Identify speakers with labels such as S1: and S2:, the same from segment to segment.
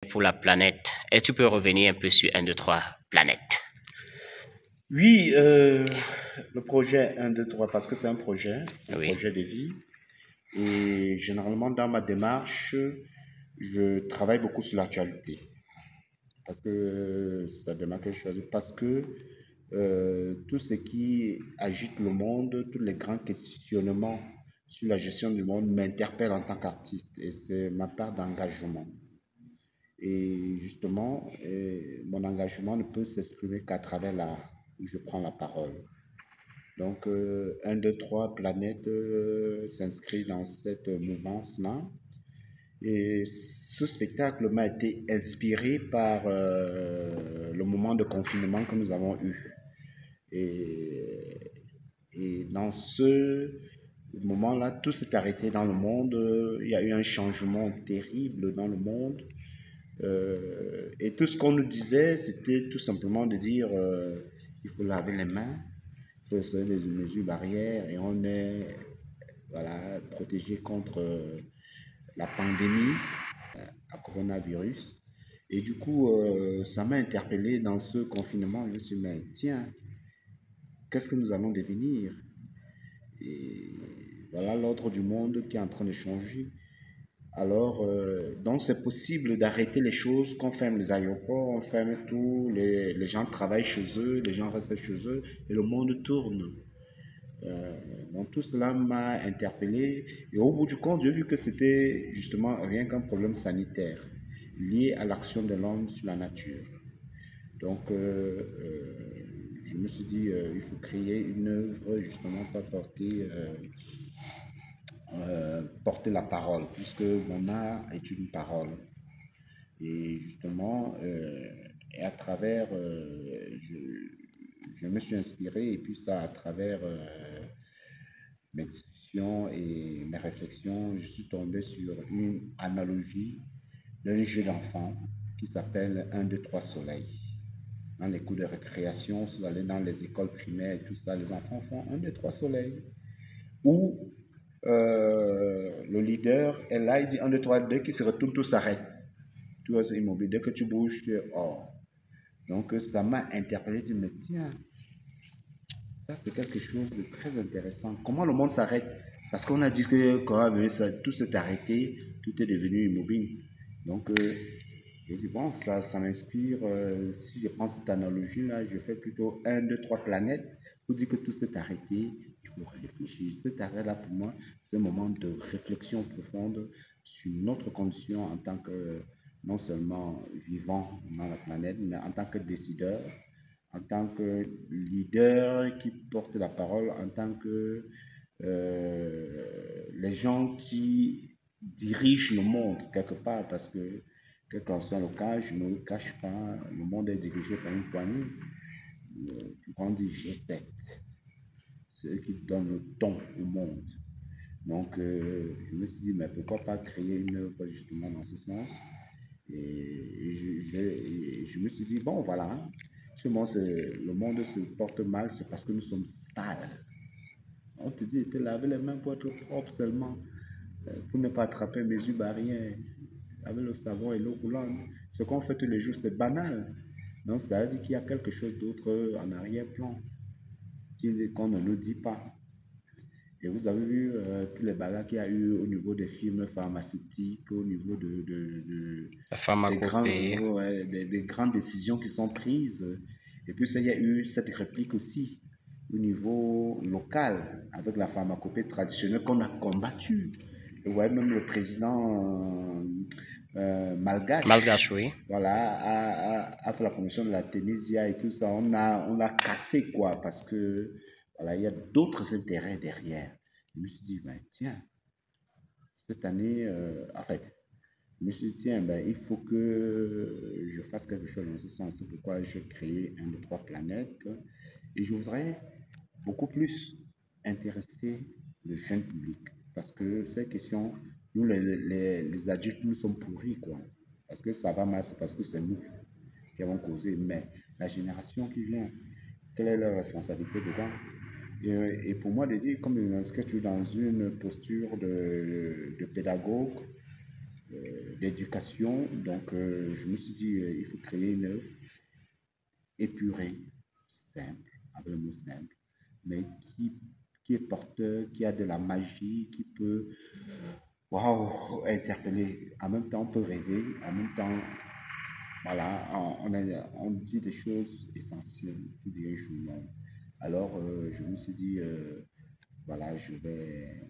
S1: pour la planète. Est-ce que tu peux revenir un peu sur 1, 2, 3 planètes?
S2: Oui, le projet 1, 2, 3, parce que c'est un projet
S1: Oui.
S2: projet de vie. Et généralement, dans ma démarche, je travaille beaucoup sur l'actualité. Parce que c'est la démarche que je choisis. Parce que tout ce qui agite le monde, tous les grands questionnements sur la gestion du monde m'interpellent en tant qu'artiste. Et c'est ma part d'engagement. Et justement, mon engagement ne peut s'exprimer qu'à travers l'art, où je prends la parole. Donc, 1, 2, 3 planètes s'inscrit dans cette mouvance-là. Et ce spectacle m'a été inspiré par le moment de confinement que nous avons eu. Et, et dans ce moment-là, tout s'est arrêté dans le monde. Il y a eu un changement terrible dans le monde. Et tout ce qu'on nous disait, c'était tout simplement de dire il faut laver les mains, il faut respecter les mesures barrières et on est voilà, protégé contre la pandémie, à coronavirus. Et du coup, ça m'a interpellé dans ce confinement. Je me suis dit, mais tiens, qu'est-ce que nous allons devenir? Et voilà l'ordre du monde qui est en train de changer. Alors, donc c'est possible d'arrêter les choses, qu'on ferme les aéroports, on ferme tout, les gens travaillent chez eux, les gens restent chez eux et le monde tourne. Donc tout cela m'a interpellé et au bout du compte, j'ai vu que c'était justement rien qu'un problème sanitaire lié à l'action de l'homme sur la nature. Donc je me suis dit il faut créer une œuvre justement pour porter la parole puisque mon art est une parole. Et justement, et à travers, je me suis inspiré et puis ça à travers mes discussions et mes réflexions, je suis tombé sur une analogie d'un jeu d'enfant qui s'appelle 1, 2, 3 soleil. Dans les cours de récréation, si vous allez dans les écoles primaires et tout ça, les enfants font 1, 2, 3 soleil. Où le leader est là, il dit 1, 2, 3, dès qu'il se retourne, tout s'arrête. Tout reste immobile. Dès que tu bouges, tu es hors. Donc ça m'a interpellé, je me dis, tiens, ça c'est quelque chose de très intéressant. Comment le monde s'arrête? Parce qu'on a dit que quand tout s'est arrêté, tout est devenu immobile. Donc je dis, bon, ça m'inspire. Si je prends cette analogie-là, je fais plutôt 1, 2, 3 planètes pour dire que tout s'est arrêté. Il faut réfléchir. Cet arrêt-là, pour moi, c'est un moment de réflexion profonde sur notre condition en tant que non seulement vivant dans la planète, mais en tant que décideur, en tant que leader qui porte la parole, en tant que les gens qui dirigent le monde quelque part, parce que quel qu'en soit le cas, je ne le cache pas, le monde est dirigé par une poignée. On dit G7, c'est eux qui donnent le ton au monde. Donc, je me suis dit, mais pourquoi pas créer une œuvre justement dans ce sens? Et je me suis dit, bon, voilà, justement, le monde se porte mal, c'est parce que nous sommes sales. On te dit, te laver les mains pour être propre seulement, pour ne pas attraper mes yeux barrières, avec le savon et l'eau coulante. Ce qu'on fait tous les jours, c'est banal. Donc, ça veut dire qu'il y a quelque chose d'autre en arrière-plan qu'on ne nous dit pas. Et vous avez vu tous les bagarres qu'il y a eu au niveau des firmes pharmaceutiques, au niveau des grandes décisions qui sont prises. Et puis, il y a eu cette réplique aussi au niveau local avec la pharmacopée traditionnelle qu'on a combattue. Et vous voyez, même le président malgache,
S1: oui.
S2: voilà, a fait la promotion de la Ténésia et tout ça. On a cassé, quoi, parce que voilà, il y a d'autres intérêts derrière. Je me suis dit, ben, tiens, cette année, en fait, je me suis dit, tiens, ben, il faut que je fasse quelque chose dans ce sens. C'est pourquoi j'ai créé 1, 2, 3 planètes. Et je voudrais beaucoup plus intéresser le jeune public. Parce que ces questions, nous, les adultes, nous sommes pourris, quoi. Parce que ça va mal, c'est parce que c'est nous qui avons causé. Mais la génération qui vient, quelle est leur responsabilité dedans? Et pour moi, de dire, comme je m'inscris dans une posture de pédagogue, d'éducation. Donc, je me suis dit, il faut créer une œuvre épurée, simple, avec le mot simple, mais qui est porteur, qui a de la magie, qui peut, waouh, interpeller. En même temps, on peut rêver, en même temps, voilà, on dit des choses essentielles qui dirigent le monde. Alors, je me suis dit, voilà, je vais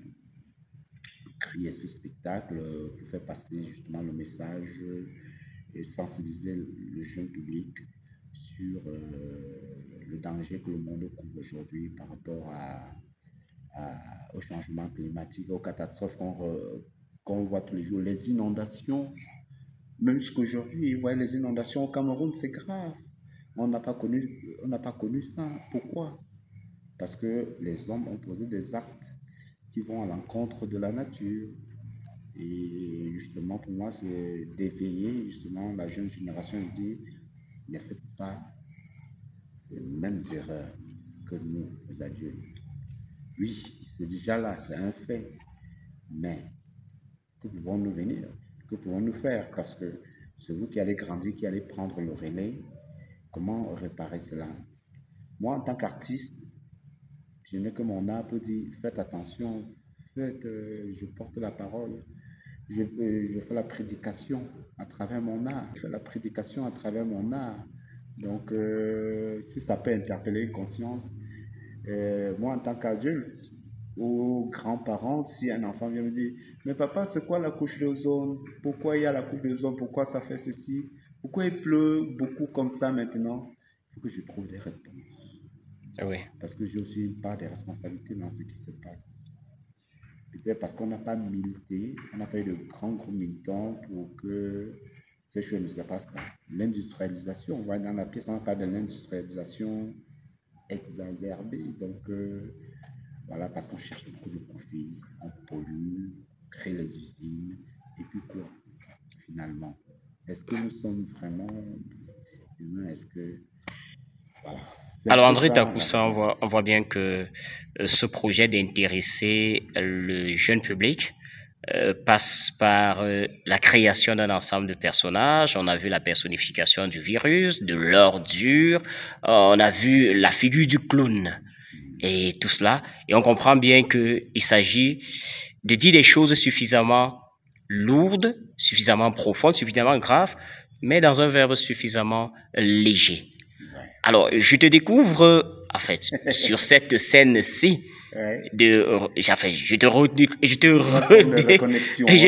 S2: créer ce spectacle pour faire passer justement le message et sensibiliser le jeune public sur le danger que le monde court aujourd'hui par rapport au changement climatique, aux catastrophes qu'on voit tous les jours, les inondations. Même jusqu'aujourd'hui, vous voyez, les inondations au Cameroun, c'est grave. On n'a pas connu ça. Pourquoi? Parce que les hommes ont posé des actes qui vont à l'encontre de la nature. Et justement, pour moi, c'est d'éveiller justement la jeune génération et dire, ne faites pas les mêmes erreurs que nous, les adultes. Oui, c'est déjà là, c'est un fait. Mais que pouvons-nous venir? Que pouvons-nous faire? Parce que c'est vous qui allez grandir, qui allez prendre le relais. Comment réparer cela? Moi, en tant qu'artiste, je n'ai que mon art pour dire, faites attention, je porte la parole. Je fais la prédication à travers mon art. Je fais la prédication à travers mon art. Donc, si ça peut interpeller une conscience, moi, en tant qu'adulte ou grand-parent, si un enfant vient me dire, mais papa, c'est quoi la couche d'ozone? Pourquoi il y a la couche d'ozone? Pourquoi ça fait ceci? Pourquoi il pleut beaucoup comme ça maintenant? Il faut que je trouve des réponses.
S1: Oui.
S2: Parce que j'ai aussi une part de responsabilité dans ce qui se passe. Peut-être parce qu'on n'a pas milité, on n'a pas eu de grands groupes militants pour que ces choses ne se passent pas. L'industrialisation, on voit dans la pièce, on parle de l'industrialisation exacerbée. Donc, voilà, parce qu'on cherche beaucoup de profit, on pollue, on crée les usines, et puis quoi, finalement? Est-ce que nous sommes vraiment humains? Est-ce que. Voilà. C'est un
S1: Alors,
S2: peu
S1: André
S2: ça la
S1: Takoussa,
S2: raison.
S1: on voit bien que ce projet d'intéresser le jeune public passe par la création d'un ensemble de personnages. On a vu la personnification du virus, de l'ordure, on a vu la figure du clown et tout cela. Et on comprend bien qu'il s'agit de dire des choses suffisamment lourdes, suffisamment profondes, suffisamment graves, mais dans un verbe suffisamment léger.
S2: Ouais.
S1: Alors, je te découvre, en fait, sur cette scène-ci,
S2: Ouais.
S1: je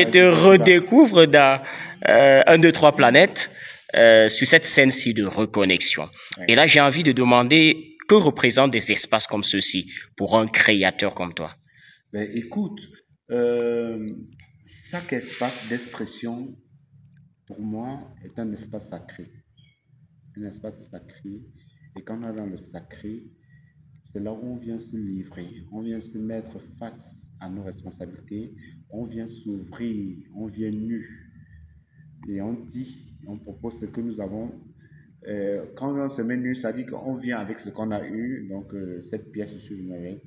S1: te redécouvre dans 1, 2, 3 planètes, sur cette scène-ci de reconnexion.
S2: Ouais.
S1: Et là, j'ai envie de demander, que représentent des espaces comme ceux-ci pour un créateur comme toi?
S2: Ben, écoute, chaque espace d'expression, pour moi, est un espace sacré. Un espace sacré. Et quand on est dans le sacré, c'est là où on vient se livrer, on vient se mettre face à nos responsabilités, on vient s'ouvrir, on vient nu. Et on dit, on propose ce que nous avons. Quand on se met nu, ça dit qu'on vient avec ce qu'on a eu, donc cette pièce sur le avec.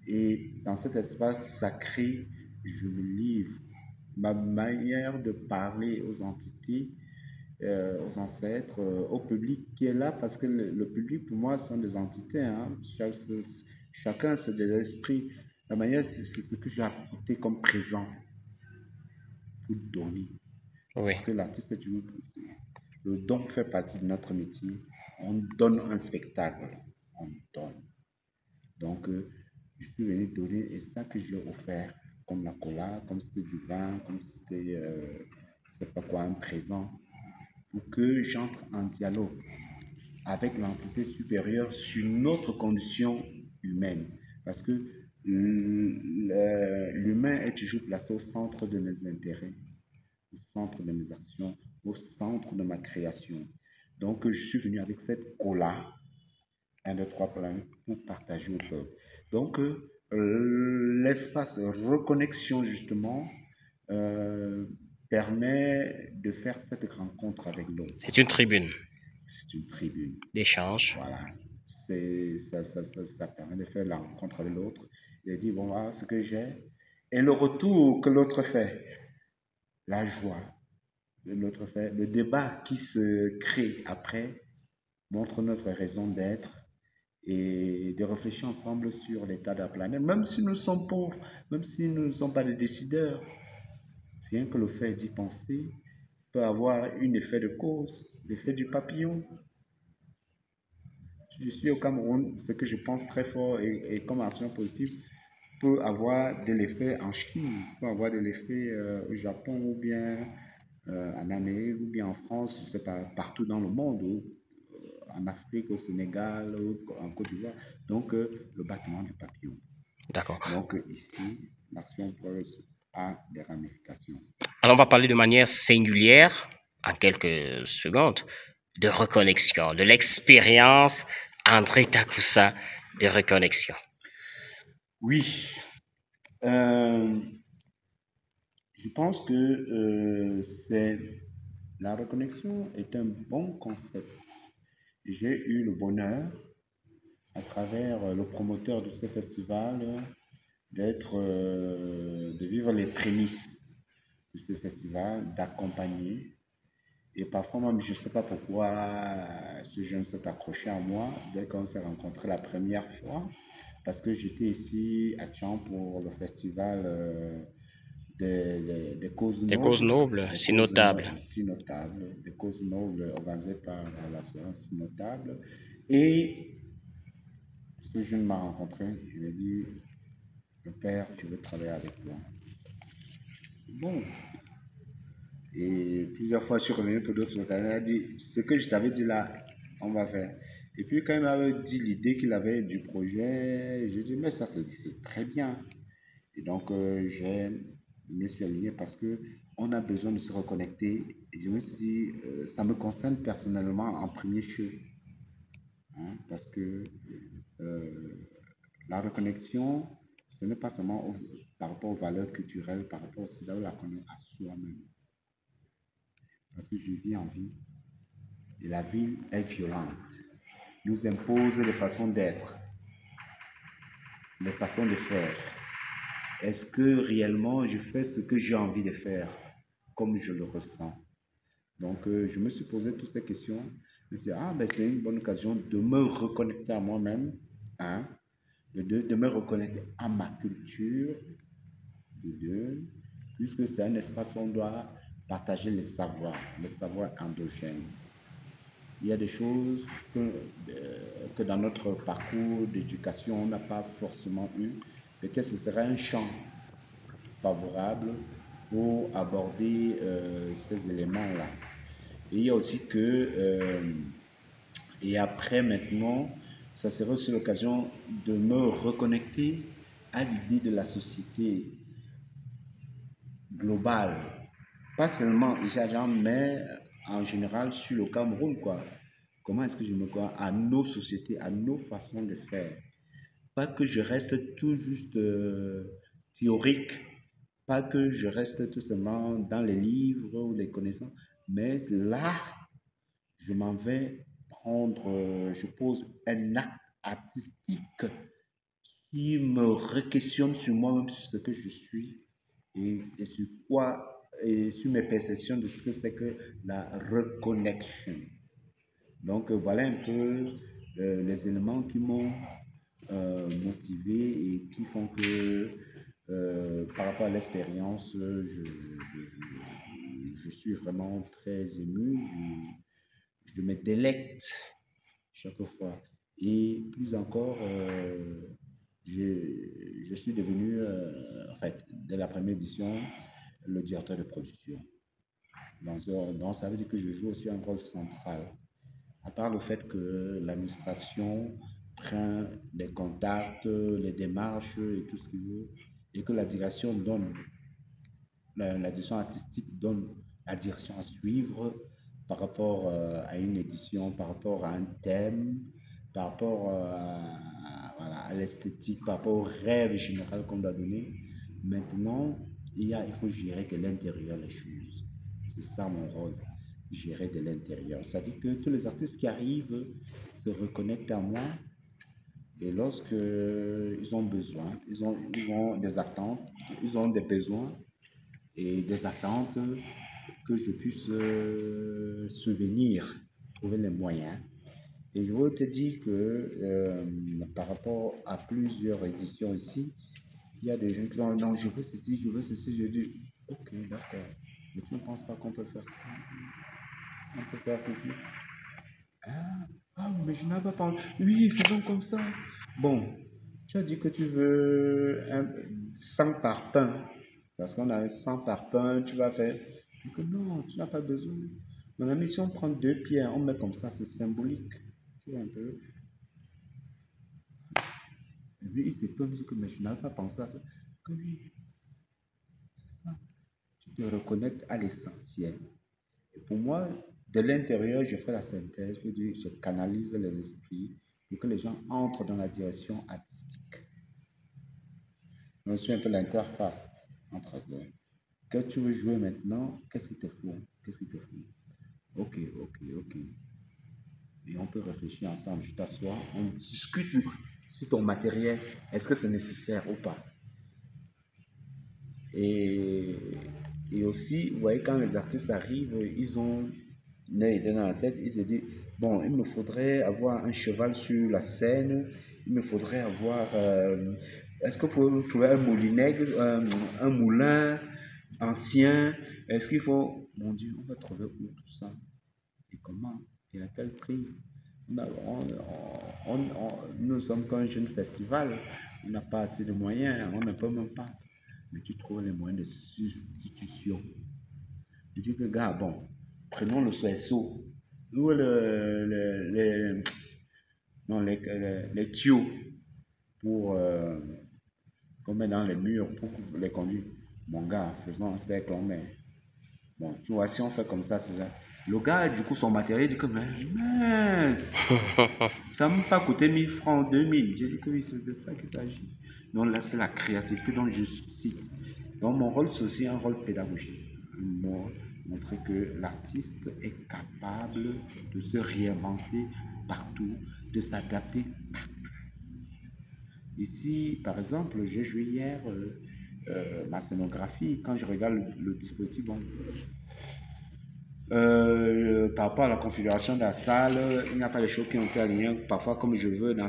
S2: Et dans cet espace sacré, je me livre. Ma manière de parler aux entités, aux ancêtres, au public qui est là, parce que le public, pour moi, sont des entités. Hein. Chacun, c'est des esprits. La manière, c'est ce que j'ai apporté comme présent pour donner.
S1: Oui.
S2: Parce que l'artiste est toujours. Le don fait partie de notre métier. On donne un spectacle. On donne. Donc, je suis venu donner, et ça que j'ai offert, comme la cola, comme c'était du vin, comme c'était, je sais pas quoi, un présent, pour que j'entre en dialogue avec l'entité supérieure sur notre condition humaine. Parce que l'humain est toujours placé au centre de mes intérêts, au centre de mes actions, au centre de ma création. Donc, je suis venu avec cette cola, 1, 2, 3 planètes, pour partager au peuple. Donc, l'espace reconnexion, justement, permet de faire cette rencontre avec l'autre.
S1: C'est une tribune
S2: C'est une tribune.
S1: d'échange.
S2: Voilà. Ça permet de faire la rencontre avec l'autre et de dire, bon, voilà ce que j'ai. Et le retour que l'autre fait. la joie de notre fait. Le débat qui se crée après montre notre raison d'être et de réfléchir ensemble sur l'état de la planète, même si nous sommes pauvres, même si nous ne sommes pas des décideurs. Rien que le fait d'y penser peut avoir un effet de cause, l'effet du papillon. Si je suis au Cameroun, ce que je pense très fort et comme action positive peut avoir de l'effet en Chine, peut avoir de l'effet au Japon ou bien en Amérique ou bien en France, je ne sais pas, partout dans le monde, ou en Afrique, au Sénégal, ou en Côte d'Ivoire. Donc, le battement du papillon.
S1: D'accord.
S2: Donc, ici, l'action a des ramifications.
S1: Alors, on va parler de manière singulière, en quelques secondes, de reconnexion, de l'expérience André Takoussa de reconnexion.
S2: Oui, euh, je pense que la reconnexion est un bon concept. J'ai eu le bonheur, à travers le promoteur de ce festival, de vivre les prémices de ce festival, d'accompagner. Et parfois même, je ne sais pas pourquoi ce jeune s'est accroché à moi dès qu'on s'est rencontrés la première fois, parce que j'étais ici à Tcham pour le festival des causes
S1: Des causes
S2: nobles,
S1: nobles,
S2: des
S1: si
S2: causes
S1: notables.
S2: si notables, des causes nobles organisées par l'association si notable. Et ce jeune m'a rencontré, il m'a dit, le père, je veux travailler avec toi. Bon, et plusieurs fois, je suis revenu pour d'autres occasions. Il a dit, ce que je t'avais dit là, on va faire. Et puis, quand il m'avait dit l'idée qu'il avait du projet, j'ai dit, mais ça, c'est très bien. Et donc, je me suis aligné parce que on a besoin de se reconnecter. Et je me suis dit, ça me concerne personnellement en premier lieu. Hein, parce que la reconnexion, ce n'est pas seulement par rapport aux valeurs culturelles, par rapport aussi à la connaître à soi-même. Parce que je vis en ville et la ville est violente, nous impose des façons d'être, des façons de faire. Est-ce que réellement je fais ce que j'ai envie de faire comme je le ressens? Donc je me suis posé toutes ces questions. Je me suis dit, ah ben c'est une bonne occasion de me reconnecter à moi-même, hein, de me reconnecter à ma culture, de deux, puisque c'est un espace où on doit partager les savoirs endogènes. Il y a des choses que dans notre parcours d'éducation, on n'a pas forcément eu. Peut-être ce serait un champ favorable pour aborder ces éléments-là. Et il y a aussi que, et après maintenant, ça serait aussi l'occasion de me reconnecter à l'idée de la société globale. Pas seulement ici à Jean, mais en général sur le Cameroun, quoi. Comment est-ce que je me crois à nos sociétés, à nos façons de faire? Pas que je reste tout juste théorique, pas que je reste tout simplement dans les livres ou les connaissances, mais là, je m'en vais prendre, je pose un acte artistique qui me re-questionne sur moi-même, sur ce que je suis et sur quoi, et sur mes perceptions de ce que c'est que la reconnexion. Donc voilà un peu les éléments qui m'ont motivé et qui font que par rapport à l'expérience, je suis vraiment très ému. Je me délecte chaque fois. Et plus encore, je suis devenu, en fait, dès la première édition, le directeur de production. Donc, ça veut dire que je joue aussi un rôle central. À part le fait que l'administration prend les contacts, les démarches et tout ce qu'il veut, et que la direction donne, la direction artistique donne la direction à suivre par rapport à une édition, par rapport à un thème, par rapport voilà, à l'esthétique, par rapport au rêve général qu'on doit donner. Maintenant, il faut gérer de l'intérieur les choses. C'est ça mon rôle, gérer de l'intérieur. C'est-à-dire que tous les artistes qui arrivent se reconnectent à moi et lorsque ils ont besoin, ils ont des attentes, ils ont des besoins, et des attentes que je puisse souvenir, trouver les moyens. Et je veux te dire que par rapport à plusieurs éditions ici, il y a des gens qui disent non, je veux ceci, je veux ceci. Je dis ok, d'accord. Mais tu ne penses pas qu'on peut faire ça? On peut faire ceci. Ah, mais je n'avais pas parlé. Oui, faisons comme ça. Bon, tu as dit que tu veux 100 parpaings. Parce qu'on a un 100 parpaings, tu vas faire. Je dis que non, tu n'as pas besoin. Mon ami, si on prend deux pierres, on met comme ça, c'est symbolique. Tu vois un peu. Et lui, il s'étonne, il dit que mais je n'avais pas pensé à ça. Que oui, c'est ça. Tu te reconnectes à l'essentiel. Et pour moi, de l'intérieur, je fais la synthèse, je canalise les esprits pour que les gens entrent dans la direction artistique. Je suis un peu l'interface entre eux. Que tu veux jouer maintenant, qu'est-ce qu'il te faut? Qu'est-ce qu'il te faut? Ok, ok, ok. Et on peut réfléchir ensemble. Je t'assois, on discute sur ton matériel. Est-ce que c'est nécessaire ou pas? Et, et aussi, vous voyez, quand les artistes arrivent, ils ont une idée dans la tête, ils se disent, bon, il me faudrait avoir un cheval sur la scène, il me faudrait avoir, est-ce que vous pouvez me trouver un moulinet, un moulin ancien, est-ce qu'il faut, mon Dieu, on va trouver où tout ça, et comment, et à quel prix? Nous ne sommes qu'un jeune festival, on n'a pas assez de moyens, on ne peut même pas. Mais tu trouves les moyens de substitution. Je dis que, gars, bon, prenons le CSO. Nous, non, les tuyaux pour qu'on met dans les murs pour les conduire. Mon gars, faisons un cercle, on met. Bon, tu vois, si on fait comme ça, c'est ça. Le gars, du coup, son matériel, il dit que, mais mince, ça ne m'a pas coûté 1000 francs, 2000. J'ai dit que oui, c'est de ça qu'il s'agit. Donc là, c'est la créativité dont je cite. Donc mon rôle, c'est aussi un rôle pédagogique. Montrer que l'artiste est capable de se réinventer partout, de s'adapter partout. Ici, par exemple, j'ai joué hier ma scénographie. Quand je regarde le dispositif, bon, par rapport à la configuration de la salle, il n'y a pas les choses qui ont été alignées parfois comme je veux dans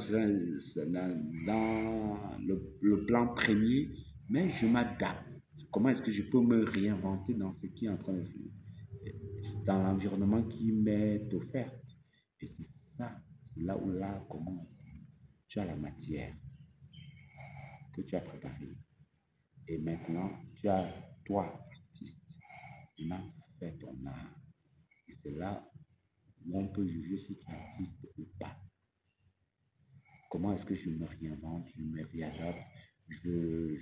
S2: le plan premier, mais je m'adapte. Comment est-ce que je peux me réinventer dans ce qui est en train de faire, dans l'environnement qui m'est offert? Et c'est ça, c'est là où l'art commence. Tu as la matière que tu as préparée. Et maintenant, tu as, toi, artiste, maintenant, fais ton art. Et c'est là où on peut juger si tu es artiste ou pas. Comment est-ce que je me réinvente, je me réadapte,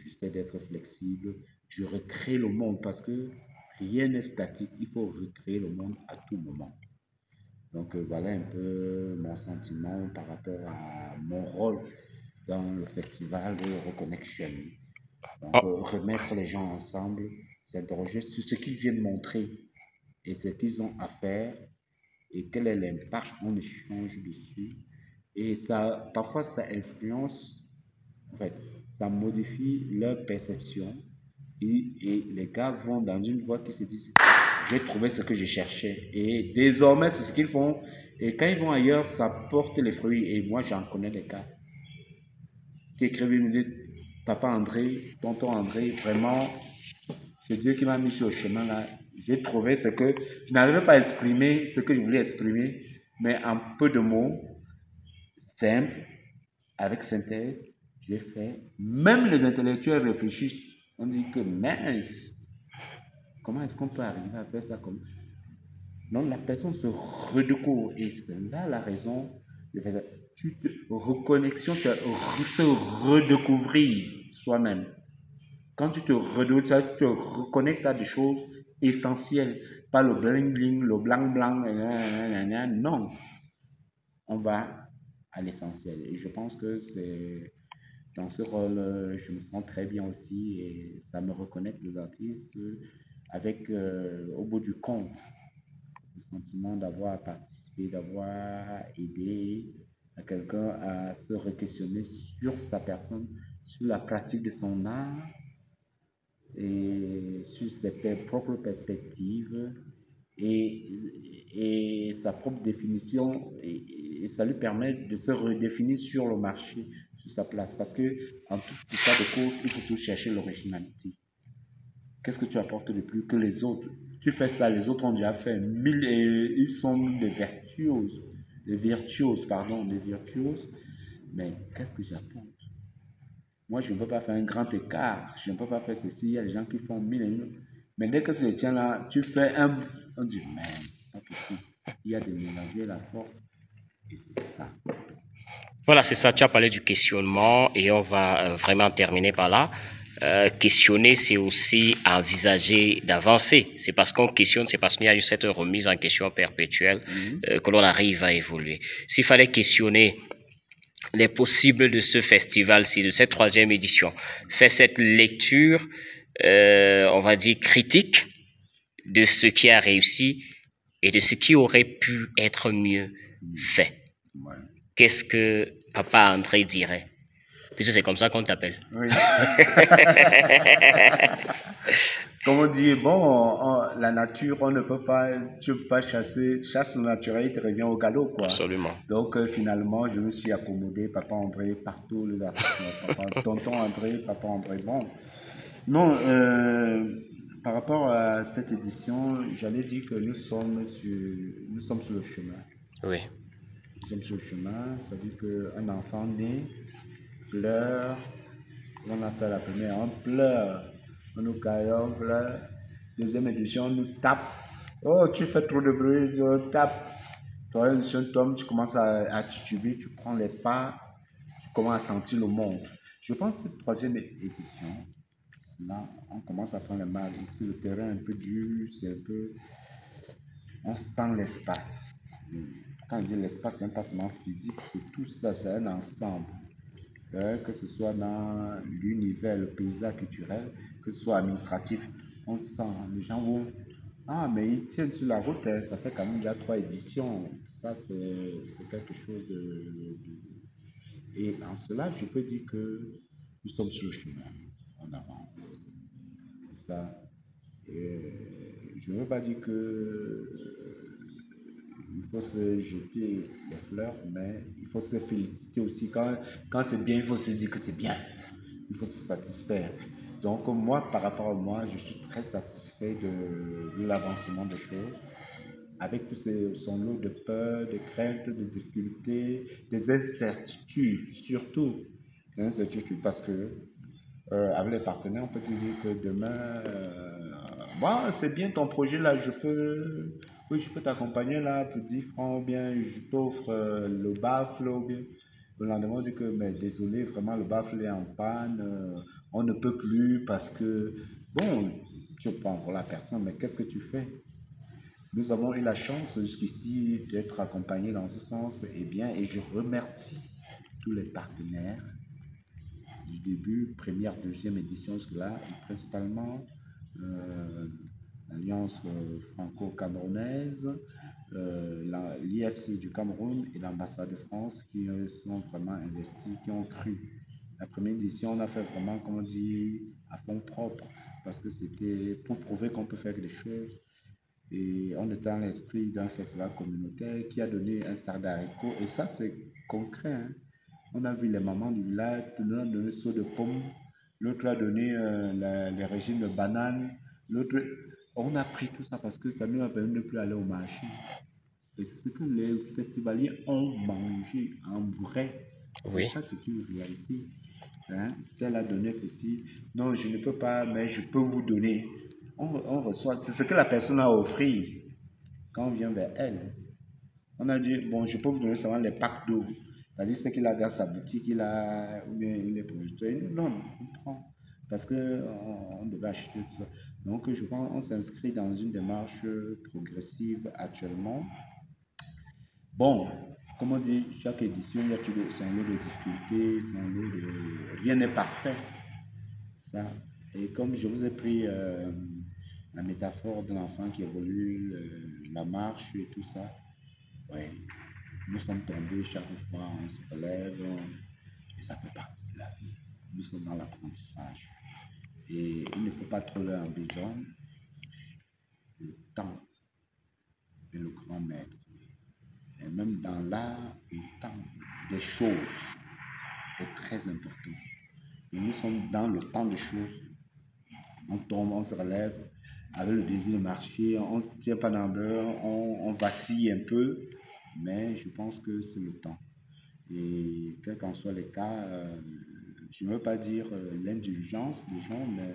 S2: j'essaie d'être flexible, je recrée le monde parce que rien n'est statique, il faut recréer le monde à tout moment. Donc voilà un peu mon sentiment par rapport à mon rôle dans le festival de Reconnection. Donc
S1: Oh,
S2: remettre les gens ensemble, s'interroger sur ce qu'ils viennent montrer et ce qu'ils ont à faire et quel est l'impact on échange dessus. Et ça, parfois, ça influence, en fait, ça modifie leur perception. Et les gars vont dans une voie qui se disent, j'ai trouvé ce que je cherchais. Et désormais, c'est ce qu'ils font. Et quand ils vont ailleurs, ça porte les fruits. Et moi, j'en connais des cas qui écrivent, ils me disent, papa André, tonton André, vraiment, c'est Dieu qui m'a mis sur le chemin là. J'ai trouvé ce que je n'arrivais pas à exprimer, ce que je voulais exprimer, mais en peu de mots, simple, avec synthèse, j'ai fait. Même les intellectuels réfléchissent. On dit que mince, comment est-ce qu'on peut arriver à faire ça comme. Donc la personne se redécouvre et c'est là la raison de faire ça. Reconnexion, c'est se redécouvrir soi-même. Quand tu te redécouvres, tu te reconnectes à des choses essentielles, pas le bling bling, le blanc blanc, non, on va à l'essentiel. Et je pense que c'est dans ce rôle, je me sens très bien aussi et ça me reconnecte les artistes avec, au bout du compte, le sentiment d'avoir participé, d'avoir aidé à quelqu'un à se re-questionner sur sa personne, sur la pratique de son art et sur ses propres perspectives et sa propre définition et ça lui permet de se redéfinir sur le marché, sur sa place. Parce que en tout état de cause, il faut toujours chercher l'originalité. Qu'est-ce que tu apportes de plus que les autres? Tu fais ça, les autres ont déjà fait mille et ils sont des virtuoses, mais qu'est-ce que j'apporte? Moi, je ne peux pas faire un grand écart, je ne peux pas faire ceci, il y a des gens qui font mille et une. Mais dès que tu les tiens là, tu fais un, on dit, mais c'est pas possible. Il y a de mélanger la force et c'est ça.
S1: Voilà, c'est ça. Tu as parlé du questionnement et on va vraiment terminer par là. Questionner, c'est aussi envisager d'avancer. C'est parce qu'on questionne, c'est parce qu'il y a eu cette remise en question perpétuelle que l'on arrive à évoluer. S'il fallait questionner les possibles de ce festival-ci, de cette troisième édition, faire cette lecture, on va dire, critique de ce qui a réussi et de ce qui aurait pu être mieux fait.
S2: Ouais.
S1: Qu'est-ce que Papa André dirait? Puisque c'est comme ça qu'on t'appelle.
S2: Oui. Comme on dit, bon, la nature, on ne peut pas, tu ne peux pas chasser, chasse le naturel, il te revient au galop, quoi.
S1: Absolument.
S2: Donc, finalement, je me suis accommodé, Papa André, partout, les artistes, papa, Tonton André, Papa André. Bon, non, par rapport à cette édition, j'allais dire que nous sommes sur le chemin.
S1: Oui.
S2: Nous sommes sur le chemin, ça veut dire qu'un enfant né pleure, on a fait la première, on pleure, on nous caillons, on pleure. Deuxième édition, on nous tape. Oh, tu fais trop de bruit, on tape. Troisième édition, tu commences à tituber, tu prends les pas, tu commences à sentir le monde. Je pense que cette troisième édition, là, on commence à prendre le mal. Ici, le terrain est un peu dur, c'est un peu. On sent l'espace. Quand je dis l'espace, c'est pas seulement physique, c'est tout ça, c'est un ensemble. Que ce soit dans l'univers, le paysage culturel, que ce soit administratif, on sent, les gens vont, ah, mais ils tiennent sur la route, hein, ça fait quand même déjà 3 éditions. Ça, c'est quelque chose Et en cela, je peux dire que nous sommes sur le chemin, on avance. Ça, je ne veux pas dire que il faut se jeter les fleurs, mais il faut se féliciter aussi. Quand c'est bien, il faut se dire que c'est bien. Il faut se satisfaire. Donc moi, par rapport à moi, je suis très satisfait de l'avancement des choses, avec son lot de peurs, de craintes, de difficultés, des incertitudes, surtout des incertitudes, parce que avec les partenaires, on peut te dire que demain, bon, c'est bien ton projet là, oui, je peux t'accompagner là pour 10 francs, ou bien je t'offre le baffle, ou bien le lendemain, on dit que, mais désolé, vraiment, le baffle est en panne, on ne peut plus parce que, bon, tu peux encore la personne, mais qu'est-ce que tu fais? Nous avons eu la chance jusqu'ici d'être accompagnés dans ce sens, et bien, et je remercie tous les partenaires du début, première, deuxième édition jusque-là, et principalement l'Alliance franco-camerounaise, l'IFC du Cameroun et l'ambassade de France qui sont vraiment investis, qui ont cru. La première édition, on a fait vraiment, comme on dit, à fond propre, parce que c'était pour prouver qu'on peut faire des choses. Et on était dans l'esprit d'un festival communautaire qui a donné un sard d'haricots. Et ça, c'est concret. Hein. On a vu les mamans du village, l'un a donné un seau de pommes, l'autre a donné les régimes de bananes, l'autre. On a pris tout ça parce que ça nous a permis de ne plus aller au marché. Et c'est ce que les festivaliers ont mangé en vrai. Et
S1: Oui.
S2: ça, c'est une réalité. Hein? Tel a donné ceci. Non, je ne peux pas, mais je peux vous donner. On reçoit. C'est ce que la personne a offert quand on vient vers elle. On a dit, bon, je peux vous donner seulement les packs d'eau. C'est-à-dire, ce qu'il a dans sa boutique, ou bien il est producteur. Non, on prend. Parce qu'on devait acheter tout ça. Donc, je pense qu'on s'inscrit dans une démarche progressive actuellement. Bon, comme on dit, chaque édition, il y a toujours son lot de difficultés, son lot de. Rien n'est parfait. Ça. Et comme je vous ai pris la métaphore de l'enfant qui évolue, la marche et tout ça, ouais, nous sommes tombés chaque fois, on se relève, et ça fait partie de la vie. Nous sommes dans l'apprentissage. Et il ne faut pas trop leur en besogne. Le temps est le grand maître. Et même dans l'art, le temps des choses est très important. Et nous sommes dans le temps des choses. On tombe, on se relève avec le désir de marcher, on ne se tient pas dans l'heure, on vacille un peu, mais je pense que c'est le temps. Et quels qu'en soient les cas, je ne veux pas dire l'indulgence des gens, mais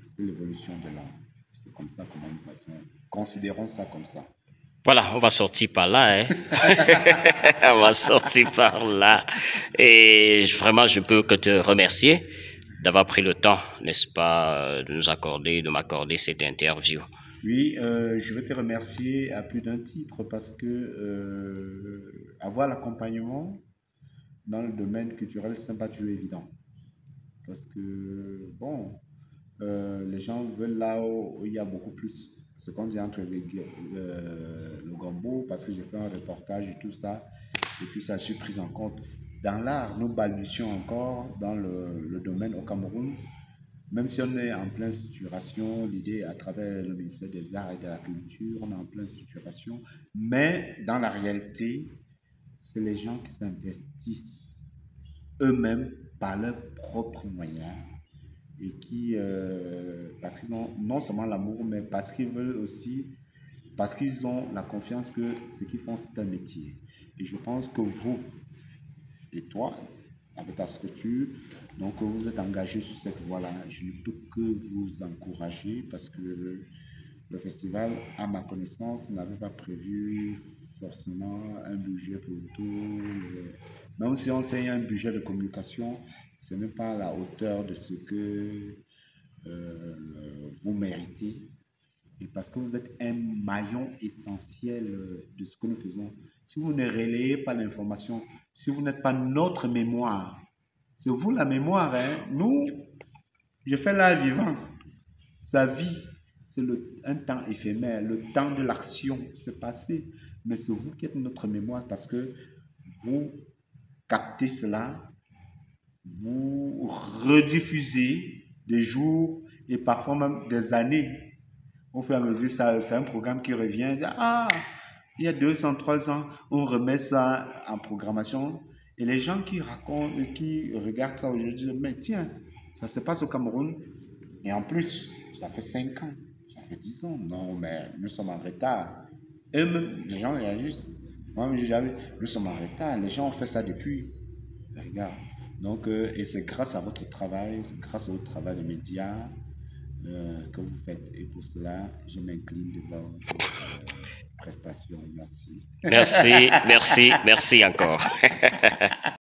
S2: c'est l'évolution de l'homme. C'est comme ça que nous passons. Considérons ça comme ça.
S1: Voilà, on va sortir par là, hein. On va sortir par là. Et vraiment, je peux que te remercier d'avoir pris le temps, n'est-ce pas, de m'accorder cette interview.
S2: Oui, je veux te remercier à plus d'un titre parce que avoir l'accompagnement dans le domaine culturel, c'est pas toujours évident. Parce que, bon, les gens veulent là où il y a beaucoup plus. Ce qu'on dit entre le gombo, parce que j'ai fait un reportage et tout ça, et puis ça a su pris en compte. Dans l'art, nous balbutions encore dans le domaine au Cameroun, même si on est en pleine structuration, l'idée à travers le ministère des Arts et de la Culture, on est en pleine structuration, mais dans la réalité, c'est les gens qui s'investissent eux-mêmes par leurs propres moyens et qui, parce qu'ils ont non seulement l'amour, mais parce qu'ils veulent aussi, parce qu'ils ont la confiance que ce qu'ils font, c'est un métier. Et je pense que vous et toi, avec ta structure, donc vous êtes engagé sur cette voie-là. Je ne peux que vous encourager parce que le festival, à ma connaissance, n'avait pas prévu forcément un budget pour tout. Même si on sait un budget de communication, ce n'est pas à la hauteur de ce que vous méritez. Et parce que vous êtes un maillon essentiel de ce que nous faisons. Si vous ne relayez pas l'information, si vous n'êtes pas notre mémoire, c'est vous la mémoire. Hein? Nous, je fais l'art vivant. Sa vie, c'est un temps éphémère. Le temps de l'action, c'est passé. Mais c'est vous qui êtes notre mémoire parce que vous captez cela, vous rediffusez des jours et parfois même des années. Au fur et à mesure, c'est un programme qui revient. Ah, il y a 200, 300, on remet ça en programmation. Et les gens qui racontent, qui regardent ça aujourd'hui, disent, mais tiens, ça se passe au Cameroun. Et en plus, ça fait 5 ans, ça fait 10 ans. Non, mais nous sommes en retard. Et même, les gens réagissent. Moi, j'ai jamais, nous sommes en retard. Les gens ont fait ça depuis. Regarde. Donc, et c'est grâce à votre travail, c'est grâce à votre travail de médias que vous faites. Et pour cela, je m'incline devant votre prestation. Merci.
S1: Merci, merci, merci encore.